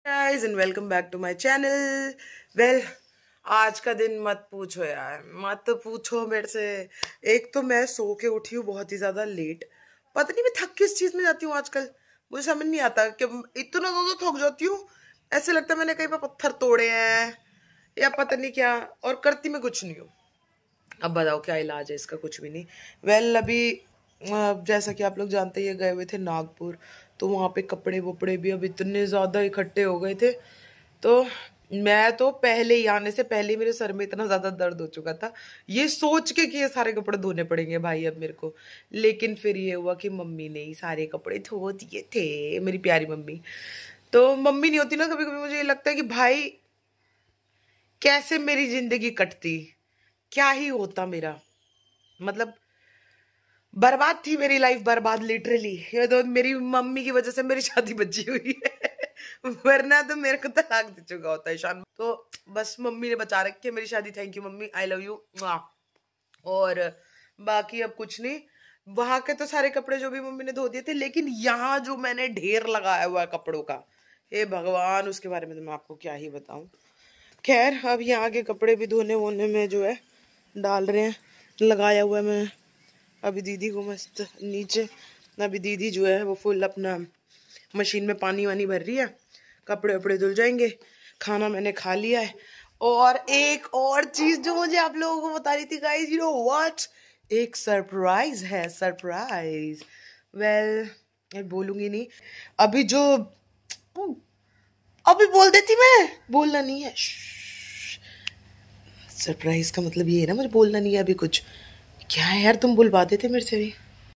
Guys and welcome back to my channel. Well, आज का दिन मत पूछो यार, मत पूछो मेरे से। एक तो मैं सो के उठी हूँ बहुत ही ज्यादा लेट। पता नहीं मैं थक किस चीज में जाती हूँ आजकल, मुझे समझ नहीं आता कि इतना ज्यादा थक जाती हूँ। ऐसे लगता है मैंने कहीं पर पत्थर तोड़े हैं या पता नहीं क्या, और करती मैं कुछ नहीं हूँ। अब बताओ क्या इलाज है इसका, कुछ भी नहीं। वेल, अभी जैसा कि आप लोग जानते ही गए हुए थे नागपुर, तो वहाँ पे कपड़े वपड़े भी अब इतने ज़्यादा इकट्ठे हो गए थे। तो मैं तो पहले ही आने से पहले ही मेरे सर में इतना ज़्यादा दर्द हो चुका था, ये सोच के कि ये सारे कपड़े धोने पड़ेंगे भाई अब मेरे को। लेकिन फिर ये हुआ कि मम्मी ने ही सारे कपड़े धो दिए थे, मेरी प्यारी मम्मी। तो मम्मी नहीं होती ना, कभी कभी मुझे ये लगता है कि भाई कैसे मेरी जिंदगी कटती, क्या ही होता मेरा। मतलब बर्बाद थी मेरी लाइफ, बर्बाद लिटरली। ये तो मेरी मम्मी की वजह से मेरी शादी बची हुई है वरना तो मेरे को तलाक दे चुका होता है शान। तो बस मम्मी ने बचा रखी है मेरी शादी। Thank you mummy, I love you. और बाकी अब कुछ नहीं। वहां के तो सारे कपड़े जो भी मम्मी ने धो दिए थे, लेकिन यहाँ जो मैंने ढेर लगाया हुआ है कपड़ों का, हे भगवान, उसके बारे में तो मैं आपको क्या ही बताऊं। खैर, अब यहाँ के कपड़े भी धोने वोने में जो है डाल रहे हैं, लगाया हुआ है मैं अभी दीदी को मस्त नीचे। अभी दीदी जो है वो फुल अपना मशीन में पानी वानी भर रही है, कपड़े वपड़े धुल जाएंगे। खाना मैंने खा लिया है। और एक और चीज जो मुझे आप लोगों को बता रही थी गाइस, यू नो व्हाट, एक सरप्राइज है, सरप्राइज। वेल, बोलूंगी नहीं अभी, जो अभी बोल देती मैं, बोलना नहीं है। सरप्राइज का मतलब ये है ना, मुझे बोलना नहीं है अभी कुछ। क्या है यार, तुम बुलवा देते मेरे से भी।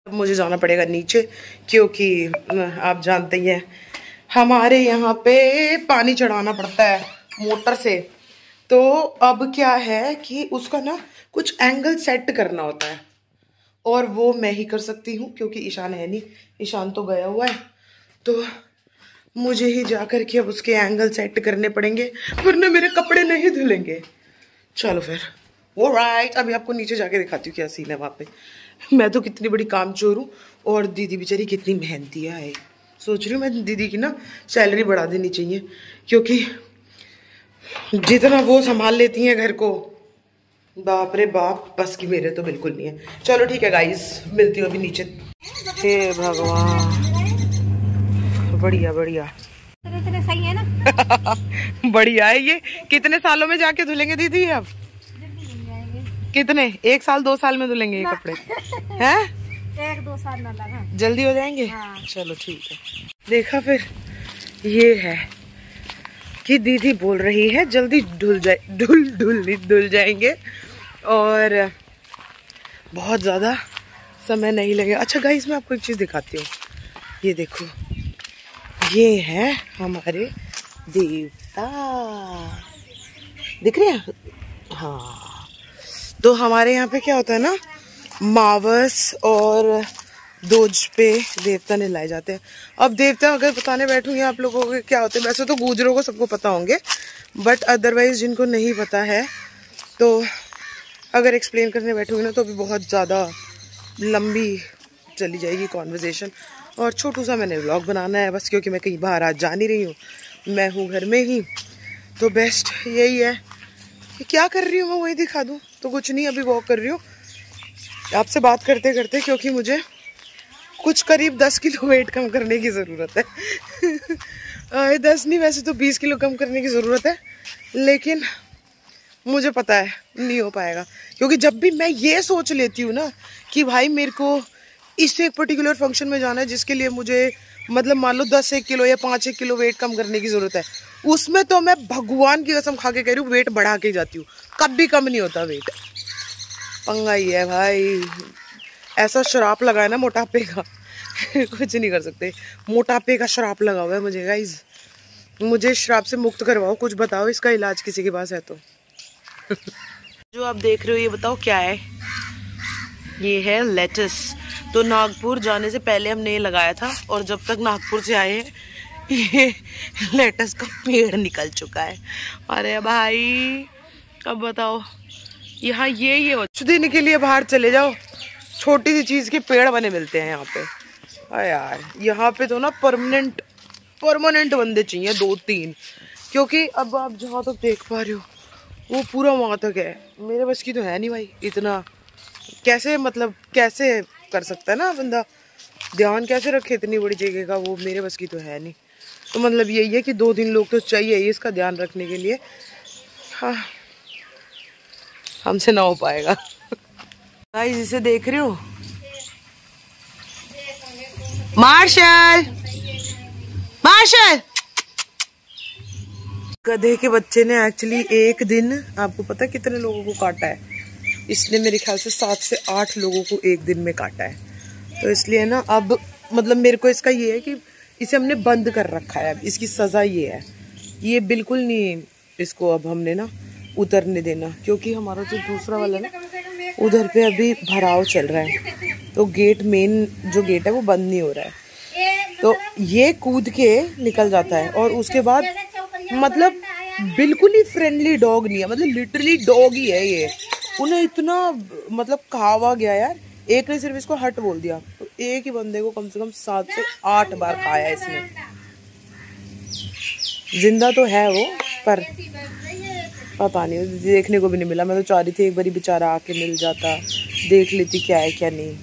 अब मुझे जाना पड़ेगा नीचे, क्योंकि आप जानते ही हैं हमारे यहाँ पे पानी चढ़ाना पड़ता है मोटर से। तो अब क्या है कि उसका ना कुछ एंगल सेट करना होता है, और वो मैं ही कर सकती हूँ क्योंकि ईशान है नहीं, ईशान तो गया हुआ है। तो मुझे ही जाकर के अब उसके एंगल सेट करने पड़ेंगे, वरना मेरे कपड़े नहीं धुलेंगे। चलो फिर, वो राइट, अभी आपको नीचे जाके दिखाती हूँ क्या सीन है वहाँ पे। मैं तो कितनी बड़ी कामचोर हूँ, और दीदी बेचारी कितनी मेहनती है। सोच रही हूँ मैं दीदी की ना सैलरी बढ़ा देनी चाहिए, क्योंकि जितना वो संभाल लेती हैं घर को, बाप रे बाप, बस की मेरे तो बिल्कुल नहीं है। चलो ठीक है गाइस, मिलती हूँ अभी नीचे। हे भगवान, बढ़िया बढ़िया सही है ना बढ़िया है ये। कितने सालों में जाके धुलेंगे दीदी अब? कितने, 1 साल 2 साल में धुलेंगे ये कपड़े हैं? 1-2 साल ना लगा, जल्दी हो जाएंगे। हाँ। चलो ठीक है। देखा फिर, ये है कि दीदी बोल रही है जल्दी धुल जाए, धुल जाएंगे, और बहुत ज्यादा समय नहीं लगेगा। अच्छा गाइस, मैं आपको एक चीज दिखाती हूँ, ये देखो, ये है हमारे देवता, दिख रहे हैं? हाँ, तो हमारे यहाँ पे क्या होता है ना, मावस और दोज पे देवता ने लाए जाते हैं। अब देवता अगर बताने बैठूंगी आप लोगों को क्या होते हैं, वैसे तो गुजरों को सबको पता होंगे, बट अदरवाइज जिनको नहीं पता है, तो अगर एक्सप्लेन करने बैठूंगी ना तो अभी बहुत ज़्यादा लंबी चली जाएगी कॉन्वर्जेशन, और छोटू सा मैंने व्लॉग बनाना है बस, क्योंकि मैं कहीं बाहर आज जा नहीं रही हूँ, मैं हूँ घर में ही। तो बेस्ट यही है कि क्या कर रही हूँ मैं वही दिखा दूँ। तो कुछ नहीं, अभी वॉक कर रही हूँ आपसे बात करते करते, क्योंकि मुझे कुछ करीब 10 किलो वेट कम करने की ज़रूरत है 10 नहीं, वैसे तो 20 किलो कम करने की ज़रूरत है, लेकिन मुझे पता है नहीं हो पाएगा। क्योंकि जब भी मैं ये सोच लेती हूँ ना कि भाई मेरे को इस एक पर्टिकुलर फंक्शन में जाना है जिसके लिए मुझे मतलब मान लो 10-1 किलो या 5-1 किलो वेट कम करने की ज़रूरत है, उसमें तो मैं भगवान की कसम खा के कह रही हूँ वेट बढ़ा के जाती हूँ, कभी कम नहीं होता वेट। पंगा ही है भाई, ऐसा श्राप लगा है ना मोटापे का कुछ नहीं कर सकते। मोटापे का श्राप लगा हुआ है मुझे गाइज, मुझे श्राप से मुक्त करवाओ, कुछ बताओ इसका इलाज किसी के पास है तो जो आप देख रहे हो ये बताओ क्या है? ये है लेटस। तो नागपुर जाने से पहले हमने ये लगाया था, और जब तक नागपुर से आए हैं ये लेटस का पेड़ निकल चुका है। अरे भाई, अब बताओ, यहाँ ये कुछ दिन के लिए बाहर चले जाओ, छोटी सी चीज के पेड़ बने मिलते हैं यहाँ पे। अरे यार, यहाँ पे तो ना परमानेंट परमानेंट बंदे चाहिए 2-3, क्योंकि अब आप जहाँ तक देख पा रहे हो वो पूरा वहाँ तक है। मेरे बस की तो है नहीं भाई इतना, कैसे मतलब कैसे कर सकता है ना बंदा, ध्यान कैसे रखे इतनी बड़ी जगह का, वो मेरे बस की तो है नहीं। तो मतलब यही है कि 2-3 लोग तो चाहिए ही इसका ध्यान रखने के लिए। हाँ, हमसे ना हो पाएगा। गाइस इसे देख रहे हो, मार्शल मार्शल गधे के बच्चे ने एक्चुअली एक दिन, आपको पता है कितने लोगों को काटा है? इसने मेरे ख्याल से 7 से 8 लोगों को एक दिन में काटा है। तो इसलिए ना अब मतलब मेरे को इसका ये है कि इसे हमने बंद कर रखा है। अब इसकी सजा ये है, ये बिल्कुल नहीं इसको अब हमने ना उतरने देना, क्योंकि हमारा जो दूसरा वाला ना उधर पे अभी भराव चल रहा है, तो गेट मेन जो गेट है वो बंद नहीं हो रहा है। तो ये कूद के निकल जाता है और उसके बाद मतलब बिल्कुल ही फ्रेंडली डॉग नहीं है, मतलब लिटरली डॉग ही है ये। उन्हें इतना मतलब खावा गया यार, एक ने सिर्फ इसको हट बोल दिया तो एक ही बंदे को कम से कम 7 से 8 बार खाया इसने। जिंदा तो है वो, पर पता नहीं देखने को भी नहीं मिला। मैं तो चाह रही थी एक बारी बेचारा आके मिल जाता, देख लेती क्या है क्या नहीं।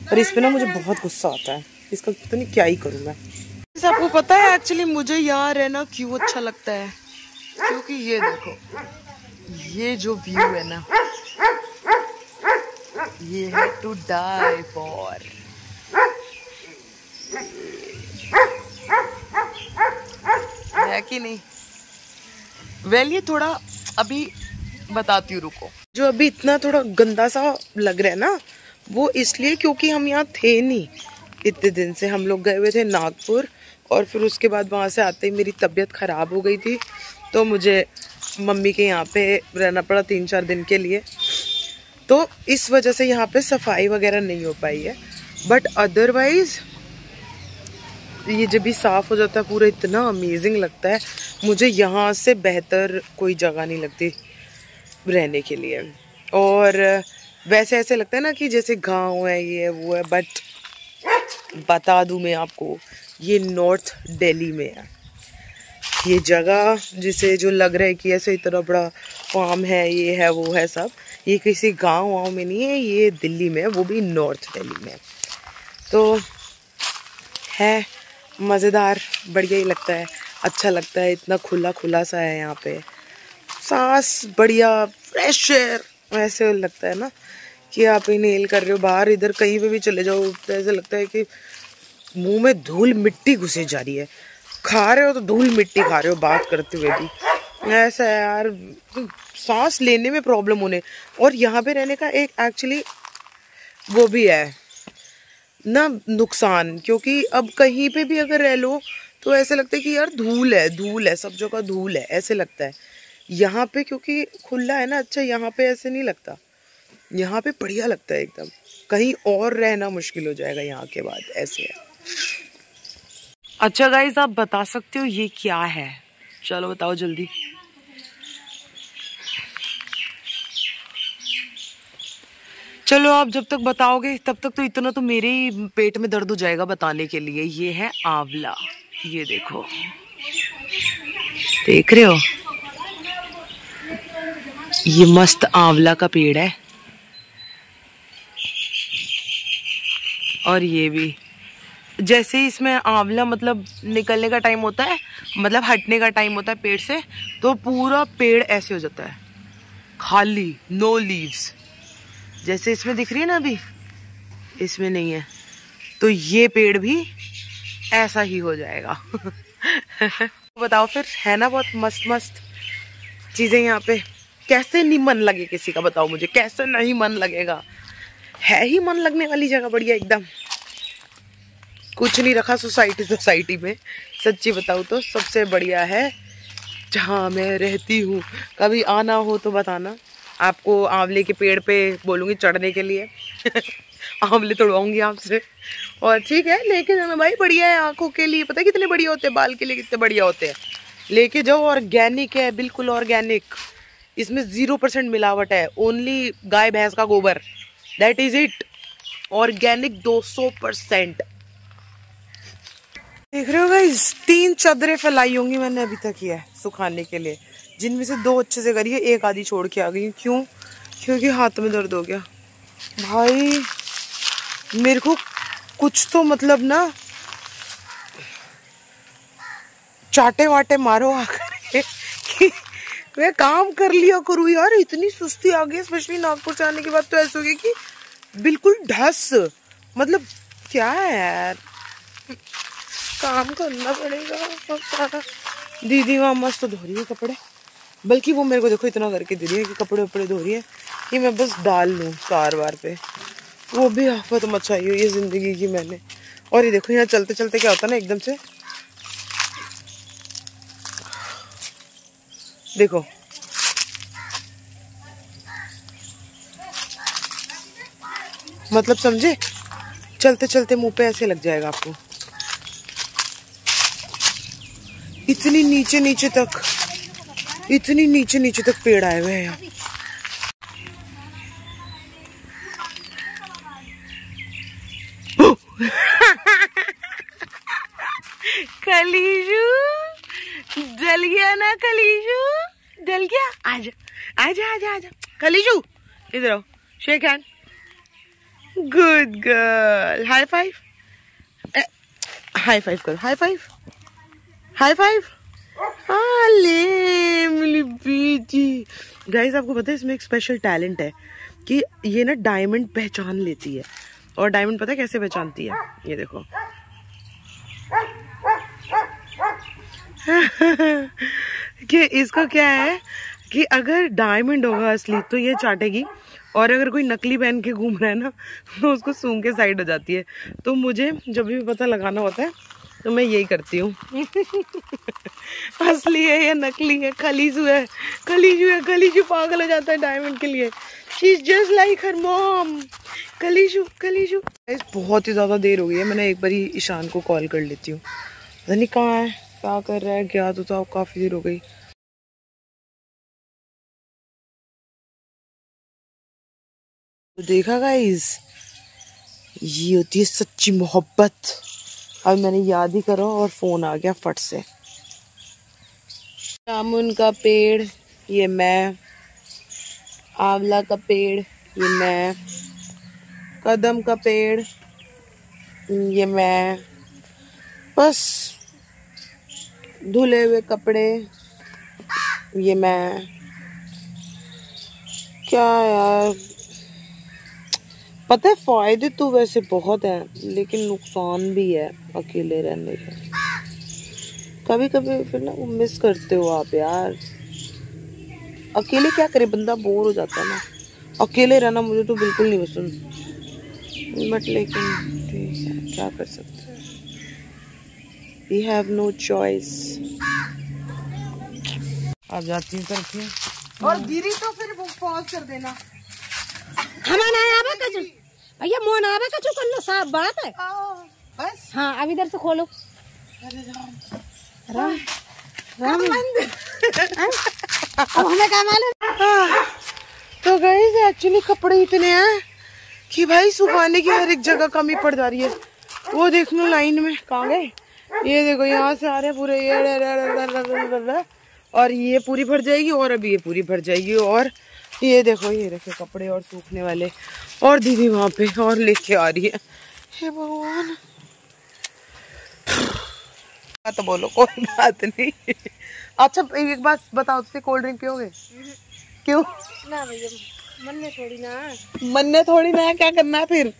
पर इस पे ना मुझे बहुत गुस्सा आता है, इसका पता नहीं क्या ही करूँ मैं। आपको पता है एक्चुअली मुझे यहाँ रहना क्यों अच्छा लगता है? क्योंकि ये देखो, ये जो व्यू है ना, ये है टू डाई फॉर। है कि नहीं? वेल ये थोड़ा अभी बताती हूँ, रुको। जो अभी इतना थोड़ा गंदा सा लग रहा है ना, वो इसलिए क्योंकि हम यहाँ थे नहीं इतने दिन से। हम लोग गए हुए थे नागपुर और फिर उसके बाद वहाँ से आते ही मेरी तबीयत ख़राब हो गई थी, तो मुझे मम्मी के यहाँ पे रहना पड़ा 3-4 दिन के लिए। तो इस वजह से यहाँ पे सफाई वगैरह नहीं हो पाई है, बट अदरवाइज ये जब भी साफ़ हो जाता है पूरा इतना अमेजिंग लगता है। मुझे यहाँ से बेहतर कोई जगह नहीं लगती रहने के लिए। और वैसे ऐसे लगता है ना कि जैसे गांव है ये है वो है, बट बता दूँ मैं आपको, ये नॉर्थ दिल्ली में है ये जगह, जिसे जो लग रहा है कि ऐसे इतना बड़ा फार्म है ये है वो है सब, ये किसी गांव में नहीं है, ये दिल्ली में है, वो भी नॉर्थ दिल्ली में। तो है मज़ेदार, बढ़िया ही लगता है, अच्छा लगता है। इतना खुला खुला सा है यहाँ पे, सांस बढ़िया फ्रेश एयर, ऐसे लगता है ना कि आप इनहेल कर रहे हो। बाहर इधर कहीं पे भी चले जाओ तो ऐसा लगता है कि मुंह में धूल मिट्टी घुसे जा रही है, खा रहे हो तो धूल मिट्टी खा रहे हो बात करते हुए भी। ऐसा है यार, सांस लेने में प्रॉब्लम होने। और यहाँ पे रहने का एक एक्चुअली वो भी है ना नुकसान, क्योंकि अब कहीं पे भी अगर रह लो तो ऐसे लगता है कि यार धूल है, सब जगह धूल है, ऐसे लगता है। यहाँ पे क्योंकि खुला है ना, अच्छा यहाँ पे ऐसे नहीं लगता, यहाँ पे बढ़िया लगता है एकदम। कहीं और रहना मुश्किल हो जाएगा यहाँ के बाद, ऐसे है। अच्छा गाइस, आप बता सकते हो ये क्या है? चलो बताओ जल्दी। चलो आप जब तक बताओगे तब तक तो इतना तो मेरे ही पेट में दर्द हो जाएगा बताने के लिए। ये है आंवला, ये देखो, देख रहे हो? ये मस्त आंवला का पेड़ है। और ये भी जैसे ही इसमें आंवला मतलब निकलने का टाइम होता है, मतलब हटने का टाइम होता है पेड़ से, तो पूरा पेड़ ऐसे हो जाता है खाली, नो लीव्स। जैसे इसमें दिख रही है ना, अभी इसमें नहीं है, तो ये पेड़ भी ऐसा ही हो जाएगा। बताओ फिर, है ना बहुत मस्त मस्त चीजें यहाँ पे। कैसे नहीं मन लगे किसी का, बताओ मुझे, कैसे नहीं मन लगेगा? है ही मन लगने वाली जगह, बढ़िया एकदम। कुछ नहीं रखा सोसाइटी में, सच्ची बताऊँ तो सबसे बढ़िया है जहाँ मैं रहती हूँ। कभी आना हो तो बताना, आपको आंवले के पेड़ पे बोलूँगी चढ़ने के लिए। आंवले तोड़वाऊंगी आपसे। और ठीक है, लेके जाना भाई, बढ़िया है आंखों के लिए, पता है कितने बढ़िया होते हैं, बाल के लिए कितने बढ़िया होते हैं। लेके जाओ, ऑर्गेनिक है, बिल्कुल ऑर्गेनिक। इसमें 0% मिलावट है, ओनली गाय भैंस का गोबर, दैट इज इट। ऑर्गेनिक 200%। देख रहे हो गाइस, 3 चादरें फैलाई होंगी मैंने अभी तक ये सुखाने के लिए, जिनमें से 2 अच्छे से करी है, एक आधी छोड़ के आ गई। क्यों? क्योंकि हाथ में दर्द हो गया। भाई मेरे को कुछ तो मतलब ना चाटे वाटे मारो आकर कि मैं काम कर लिया करूँ यार। इतनी सुस्ती आ गई, स्पेशली नागपुर से आने के बाद तो ऐसा हो गया कि बिल्कुल ढस, मतलब क्या है यार, काम करना पड़ेगा बहुत सारा। दीदी वहाँ मस्त धो रही है कपड़े, बल्कि वो मेरे को देखो इतना करके दे रही है कि कपड़े वपड़े धो रही है कि मैं बस डाल लूँ 4 बार पे। वो भी आफत मचाई हुई है जिंदगी की मैंने। और ये देखो यहाँ चलते चलते क्या होता है ना, एकदम से देखो मतलब समझे, चलते चलते मुंह पे ऐसे लग जाएगा आपको। इतनी नीचे नीचे तक, इतनी नीचे नीचे तक पेड़ आए हुए हैं यहाँ। कलीजू जल गया ना, कलीजू जल गया। आजा आजा आजा आजा कलीजू, इधर आओ, shake hand. Good girl, high five, high five करो, हाई फाइव, हाई फाइव। मेरी बेटी। गाइस आपको पता है इसमें एक स्पेशल टैलेंट है कि ये ना डायमंड पहचान लेती है। और डायमंड पता है कैसे पहचानती है? ये देखो कि इसको क्या है कि अगर डायमंड होगा असली तो ये चाटेगी, और अगर कोई नकली पहन के घूम रहा है ना तो उसको सूंघ के साइड हो जाती है। तो मुझे जब भी पता लगाना होता है तो मैं यही करती हूँ। असली है या नकली है, खलीजू है, खलीजू है, खलीजू पागल हो जाता है डायमंड के लिए। She is just like her mom. खलीजू खलीजू। बहुत ही ज्यादा देर हो गई है, मैंने एक बार ही ईशान को कॉल कर लेती हूँ, पता नहीं कहाँ है, क्या कर रहा है, क्या तो था, काफी देर हो गई। तो देखा गाइस, ये होती है सच्ची मोहब्बत। अब मैंने याद ही करो और फोन आ गया फट से। जामुन का पेड़ ये मैं, आंवला का पेड़ ये मैं, कदम का पेड़ ये मैं, बस धुले हुए कपड़े ये मैं। क्या यार, पता है फायदे तो वैसे बहुत हैं लेकिन नुकसान भी है अकेले रहने के। कभी कभी फिर ना मिस करते हो आप यार। अकेले क्या करे बंदा, बोर हो जाता है ना। अकेले रहना मुझे तो बिल्कुल नहीं पसंद, बट लेकिन ठीक है, क्या कर सकते हैं, we have no choice। आप जाती हैं करके और गिरी तो फिर वो पॉज कर देना। हमारा आवे कचू भैया, मोन आवे कचू कर लो, साफ बात है बस। हाँ अब इधर से खोलो। राम राम अब हमें क्या मालूम। तो गाइस एक्चुअली कपड़े इतने हैं कि भाई सुखाने की हर एक जगह कमी पड़ जा रही है। वो देख लो लाइन में कहाँ गए, ये देखो यहाँ से आ रहे पूरे ये, और ये पूरी भर जाएगी, और अभी ये पूरी भर जाएगी, और ये देखो ये रखे कपड़े और सूखने वाले, और दीदी वहां पे और लेके आ रही है। हे भगवान, तो बोलो कोई बात नहीं। अच्छा एक बात बताओ, तुझसे कोल्ड ड्रिंक पियोगे? क्यों? ना भैया, मन में थोड़ी ना, मन में थोड़ी ना, क्या करना है फिर?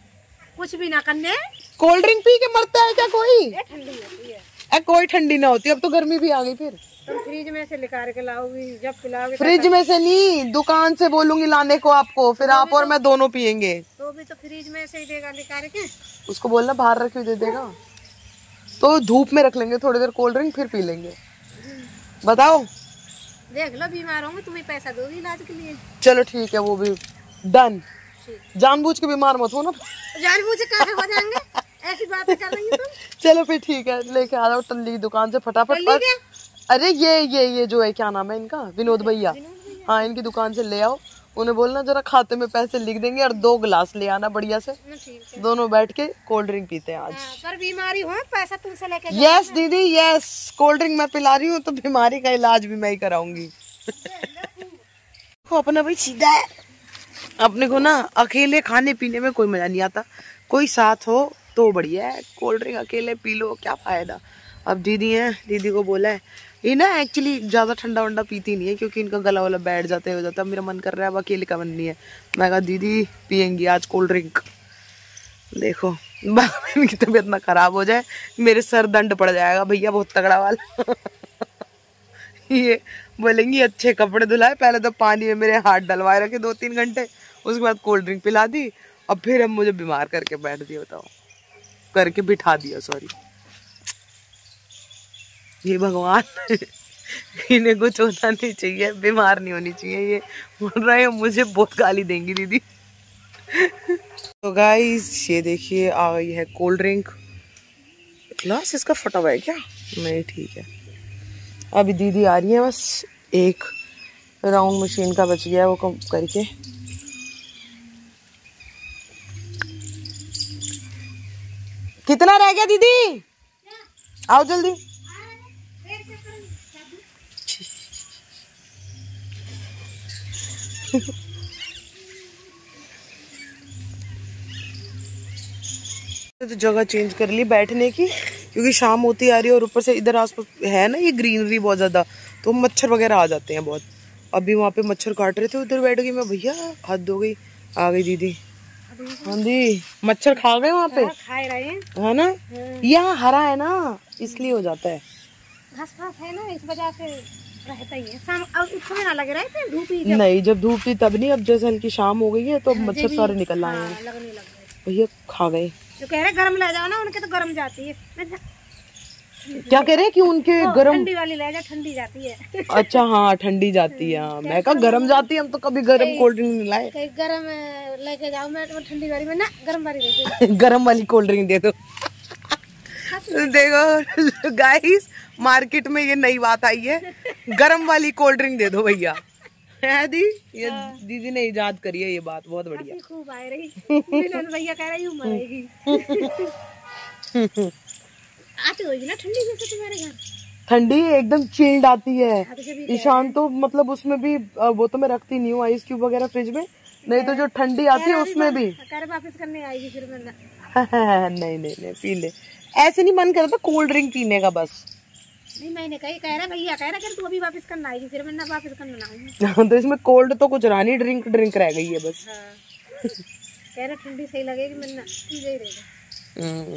कुछ भी ना करने। कोल्ड ड्रिंक पी के मरता है क्या कोई? ठंडी होती है। कोई ठंडी ना होती, अब तो गर्मी भी आ गई। फिर तुम फ्रिज में से निकाल के लाओगी, जब पिलाओगे। फ्रिज में से नहीं, दुकान से बोलूंगी लाने को आपको, फिर आप और मैं दोनों पियेंगे। तो भी तो फ्रिज में से ही देगा निकाल के। उसको बोलना बाहर रख के दे देगा, तो धूप में रख लेंगे थोड़ी देर कोल्ड ड्रिंक, फिर पी लेंगे। बताओ, देख लो बीमार होंगे, तुम्हें पैसा दोगी इलाज के लिए। चलो ठीक है, वो भी डन। जानबूझ के बीमार मत हो ना। जानबूझ के कैसे हो जाएंगे, ऐसी बातें कर रही हो तुम। चलो फिर ठीक है, लेके आ जाओ टल्ली की दुकान से फटाफट। अरे ये जो है क्या नाम है इनका, विनोद भैया। हाँ इनकी दुकान से ले आओ, उन्हें बोलना जरा खाते में पैसे लिख देंगे और 2 गिलास ले आना बढ़िया से, दोनों बैठ के कोल्ड ड्रिंक पीते हैं आज। पर बीमारी हो पैसा तुमसे लेके। यस दीदी यस, कोल्ड ड्रिंक मैं पिला रही हूँ तो बीमारी का इलाज भी मैं ही कराऊंगी। अपना भाई सीधा है, अपने को ना अकेले खाने पीने में कोई मजा नहीं आता, कोई साथ हो तो बढ़िया है। कोल्ड ड्रिंक अकेले पी लो क्या फायदा। अब दीदी है, दीदी को बोला है, ये ना एक्चुअली ज्यादा ठंडा वंडा पीती नहीं है क्योंकि इनका गला वाला बैठ जाता है, हो जाता है। मेरा मन कर रहा है, अब अकेले का मन नहीं है। मैं कहा दीदी पियेंगी आज कोल्ड ड्रिंक। देखो इनकी तबीयत ना खराब हो जाए, मेरे सर दंड पड़ जाएगा भैया बहुत तगड़ा वाला। ये बोलेंगी अच्छे कपड़े धुलाए, पहले तो पानी में मेरे हाथ डलवाए रखे 2-3 घंटे, उसके बाद कोल्ड ड्रिंक पिला दी और फिर अब मुझे बीमार करके बैठ दिया, बताओ करके बिठा दिया, सॉरी। ये भगवान इन्हें कुछ होना नहीं चाहिए, बीमार नहीं होनी चाहिए। ये बोल रहे हैं मुझे बहुत गाली देंगी दीदी। तो गाइस ये देखिए आ गई है कोल्ड ड्रिंक। ग्लास इसका फटा हुआ है क्या? नहीं ठीक है। अभी दीदी आ रही है, बस एक राउंड मशीन का बच गया है, वो कम करके। कितना रह गया दीदी? आओ जल्दी। तो जगह चेंज कर ली बैठने की क्योंकि शाम होती आ रही है और ऊपर से इधर आसपास है ना ये ग्रीनरी बहुत ज्यादा, तो मच्छर वगैरह आ जाते हैं बहुत। अभी वहाँ पे मच्छर काट रहे थे, उधर बैठ गई मैं, भैया हद हो गई। आ गई दीदी। हाँ जी, मच्छर खा गए वहाँ पे, खा रहे हैं है ना। यहाँ हरा है ना इसलिए हो जाता है, घास फास है ना, इस वजह से रहता ही है। शाम अब इस समय ना लगे रहे थे, धूप ही नहीं जब धूप थी तब नहीं, अब जैसे हल्की शाम हो गई है तो मच्छर सारे निकल आए हैं। लगने लग गए, भैया खा गए। जो कह रहे गरम ले जाओ ना, उनके तो गरम जाती है। क्या कह रहे हैं कि उनके गरम? ठंडी वाली ले जाओ, ठंडी जाती है। अच्छा हाँ ठंडी जाती है। हाँ मैं कहा गरम जाती है, हम तो कभी गरम कोल्ड ड्रिंक नहीं लाए। कहीं गरम लेके जाओ, मैं ठंडी वाली में ना गरम वाली दे दो। गरम वाली कोल्ड ड्रिंक दे दो। देखो गाइस मार्केट में ये नई बात आई है, गरम वाली कोल्ड ड्रिंक दे दो भैया। है दी, ये दीदी ने इजाद करी है ये बात, बहुत बढ़िया। खूब आ रही भैया कह रही हूँ मरेगी। आती होगी ना ठंडी जैसे तुम्हारे घर? ठंडी एकदम चिल्ड आती है। ईशान तो मतलब उसमें भी वो तो मैं रखती नहीं हूँ आइस क्यूब वगैरह फ्रिज में, नहीं तो जो ठंडी आती है उसमें भी। वापस करने आएगी फिर मैं। नहीं नहीं नहीं पी ले, ऐसे नहीं मन करता कोल्ड ड्रिंक पीने का बस। नहीं मैंने कह रहा भैया कह रहा तू अभी वापस करना आएगी, फिर मैं ना वापस करना आऊंगी। तो इसमें कोल्ड तो कुछ रहा नहीं, ड्रिंक रह गई है बस। कह रहा ठंडी सही लगेगी, मैं ना पी ही रहेगा।